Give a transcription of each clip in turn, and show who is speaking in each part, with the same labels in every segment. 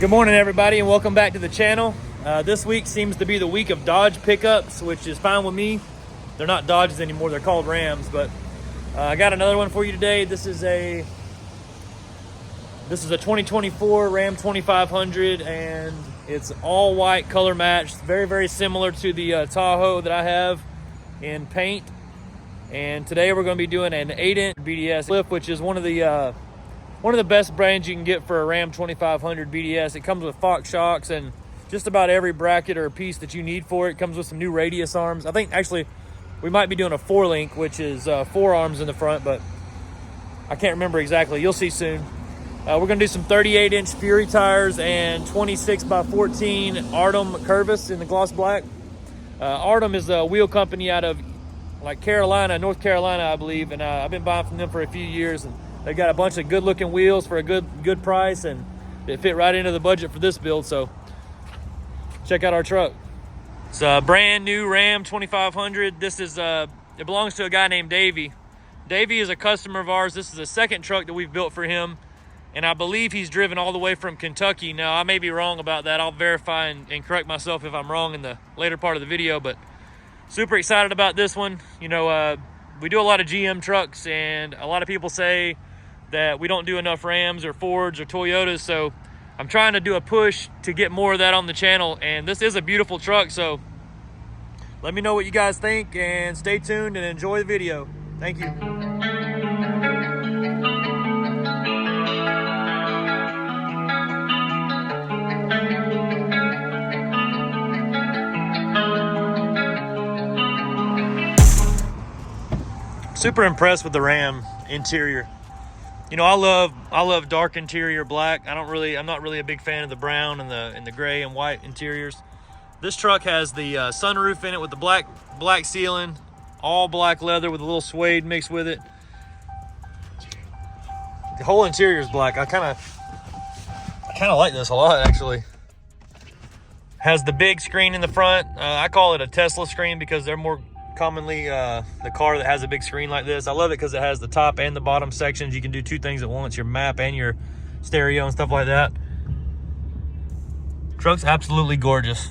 Speaker 1: Good morning, everybody, and welcome back to the channel. This week seems to be the week of Dodge pickups, which is fine with me. They're not Dodges anymore, they're called Rams, but I got another one for you today. This is a 2024 Ram 2500, and it's all white, color matched, very, very similar to the Tahoe that I have in paint. And today we're going to be doing an 8-inch BDS lift, which is one of the best brands you can get for a Ram 2500 BDS. It comes with Fox shocks and just about every bracket or piece that you need for it. It comes with some new radius arms. I think actually we might be doing a 4-link, which is 4 arms in the front, but I can't remember exactly. You'll see soon. We're going to do some 38-inch Fury tires and 26x14 Artem Curvis in the gloss black. Artem is a wheel company out of like North Carolina, I believe, and I've been buying from them for a few years. And they got a bunch of good-looking wheels for a good price, and they fit right into the budget for this build. So check out our truck. It's a brand new Ram 2500. This is it belongs to a guy named Davey. Davey is a customer of ours. This is the second truck that we've built for him, and I believe he's driven all the way from Kentucky. Now, I may be wrong about that. I'll verify and correct myself if I'm wrong in the later part of the video, but super excited about this one. You know, we do a lot of GM trucks, and a lot of people say that we don't do enough Rams or Fords or Toyotas, so I'm trying to do a push to get more of that on the channel. And this is a beautiful truck, so let me know what you guys think, and stay tuned and enjoy the video. Thank you. Super impressed with the Ram interior. You know, I love dark interior black. I'm not really a big fan of the brown and the gray and white interiors. This truck has the sunroof in it with the black ceiling, all black leather with a little suede mixed with it. The whole interior is black. I kind of like this a lot, actually. Has the big screen in the front. I call it a Tesla screen because they're more commonly the car that has a big screen like this. I love it because it has the top and the bottom sections. You can do two things at once, your map and your stereo and stuff like that. Truck's absolutely gorgeous.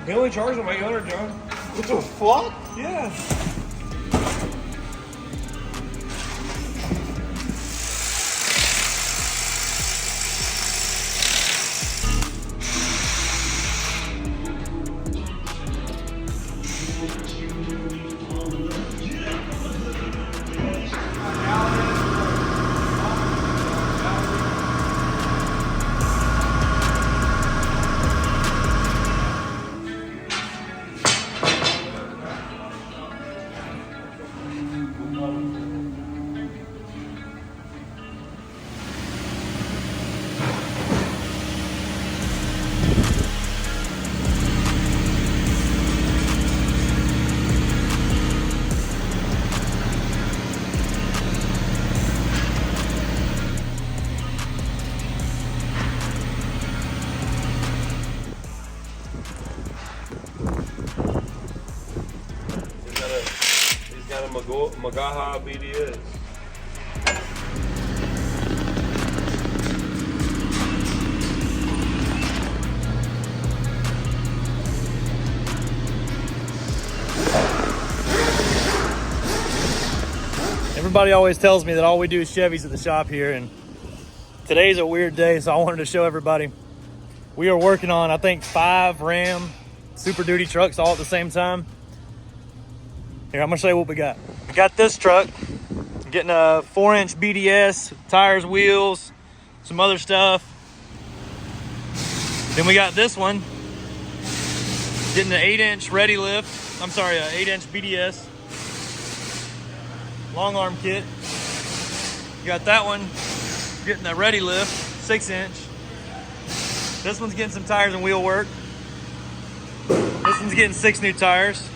Speaker 2: They only charge them $800, John.
Speaker 3: What the fuck?
Speaker 2: Yeah. McDonough BDS.
Speaker 1: Everybody always tells me that all we do is Chevys at the shop here, and today's a weird day, so I wanted to show everybody. We are working on, I think, 5 Ram Super Duty trucks all at the same time. Here, I'm gonna show you what we got. We got this truck, getting a 4-inch BDS, tires, wheels, some other stuff. Then we got this one, getting an 8-inch ready lift. I'm sorry, an 8-inch BDS. Long arm kit. You got that one, getting a ready lift, 6-inch. This one's getting some tires and wheel work. This one's getting 6 new tires.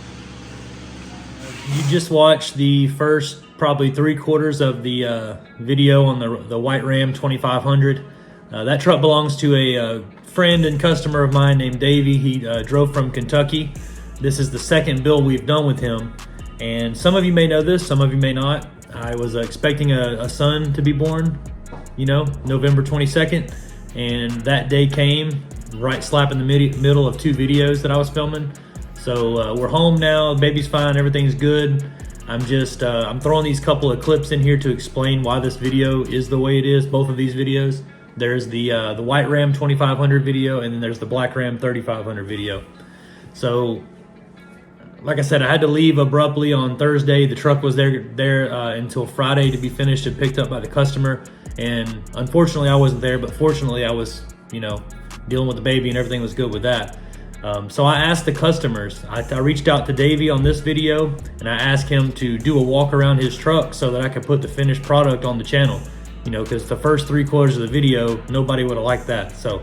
Speaker 1: You just watched the first probably 3/4 of the video on the white Ram 2500. That truck belongs to a friend and customer of mine named Davey. He drove from Kentucky. This is the second build we've done with him. And some of you may know this, some of you may not. I was expecting a son to be born, you know, November 22nd. And that day came right slap in the middle of 2 videos that I was filming. So we're home now, the baby's fine, everything's good. I'm just, I'm throwing these couple of clips in here to explain why this video is the way it is, both of these videos. There's the white Ram 2500 video, and then there's the black Ram 3500 video. So, like I said, I had to leave abruptly on Thursday. The truck was there until Friday to be finished and picked up by the customer. And unfortunately, I wasn't there, but fortunately, I was, you know, dealing with the baby and everything was good with that. So I asked the customers, I reached out to Davey on this video, and I asked him to do a walk around his truck so that I could put the finished product on the channel. You know, because the first 3/4 of the video, nobody would have liked that. So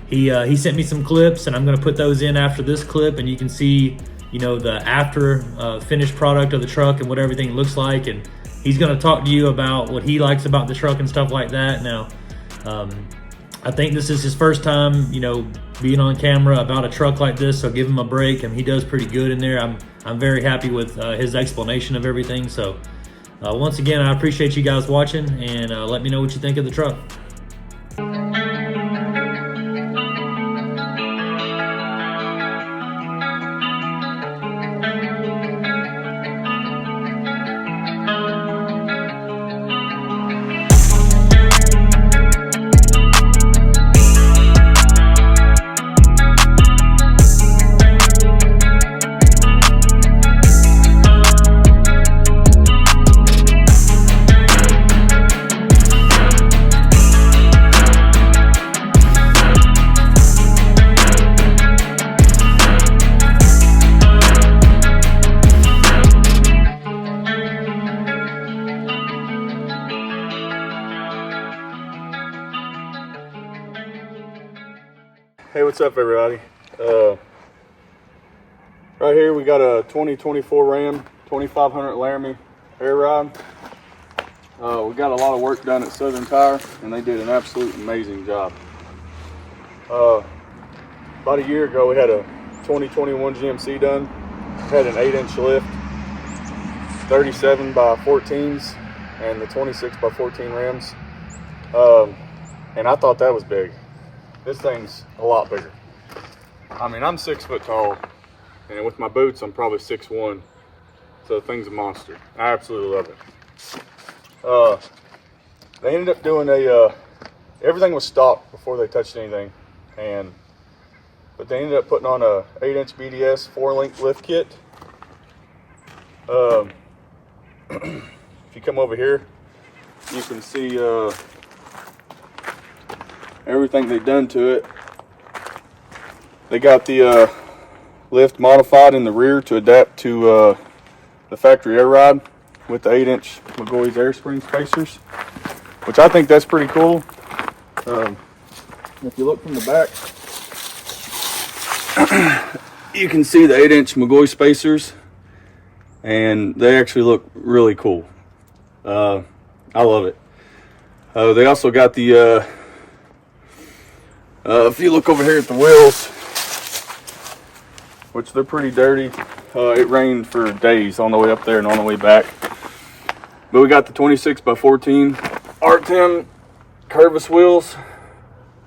Speaker 1: he sent me some clips, and I'm going to put those in after this clip, and you can see, you know, the after finished product of the truck and what everything looks like. And he's going to talk to you about what he likes about the truck and stuff like that. Now, I think this is his first time, you know, being on camera about a truck like this, so give him a break. And he does pretty good in there. I'm very happy with his explanation of everything. So once again, I appreciate you guys watching, and let me know what you think of the truck.
Speaker 3: Hey, what's up everybody? Right here we got a 2024 Ram 2500 Laramie air ride. We got a lot of work done at Southern Tire, and they did an absolute amazing job. About a year ago we had a 2021 GMC done. Had an 8-inch lift, 37 by 14s, and the 26 by 14 Rams. And I thought that was big. This thing's a lot bigger. I mean, I'm 6 foot tall, and with my boots, I'm probably 6'1". So the thing's a monster. I absolutely love it. They ended up doing everything was stock before they touched anything, but they ended up putting on a 8-inch BDS 4-link lift kit. If you come over here, you can see everything they've done to it. They got the lift modified in the rear to adapt to the factory air ride with the 8-inch McGoy's air spring spacers, which I think that's pretty cool. If you look from the back, you can see the 8-inch McGoy spacers, and they actually look really cool. I love it. They also got the if you look over here at the wheels, which they're pretty dirty, It rained for days on the way up there and on the way back. But we got the 26x14 Artem curvous wheels,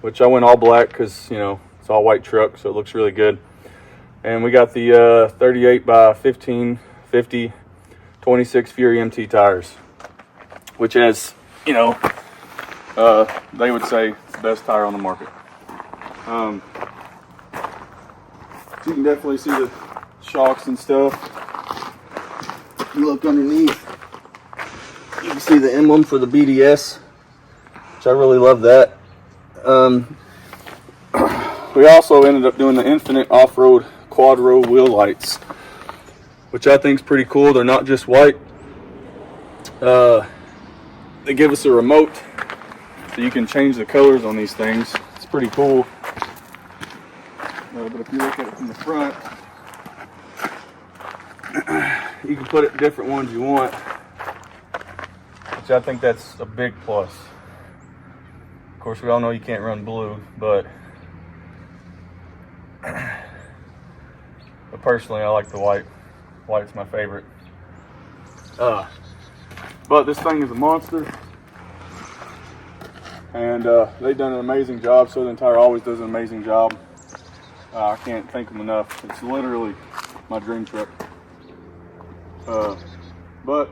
Speaker 3: which I went all black because, you know, it's all white truck, so it looks really good. And we got the 38x15 50 26 Fury MT tires, which has, you know, they would say it's the best tire on the market. So you can definitely see the shocks and stuff. You look underneath, you can see the emblem for the BDS, which I really love that. We also ended up doing the infinite off-road quad row wheel lights, which I think is pretty cool. They're not just white. They give us a remote so you can change the colors on these things. It's pretty cool. But if you look at it from the front, you can put it different ones you want, which I think that's a big plus. Of course, we all know you can't run blue, but personally, I like the white. White's my favorite. But this thing is a monster, and they've done an amazing job. Southern Tire always does an amazing job. I can't thank them enough. It's literally my dream truck. But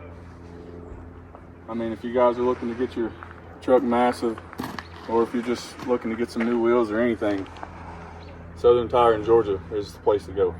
Speaker 3: I mean, if you guys are looking to get your truck massive, or if you're just looking to get some new wheels or anything, Southern Tire in Georgia is the place to go.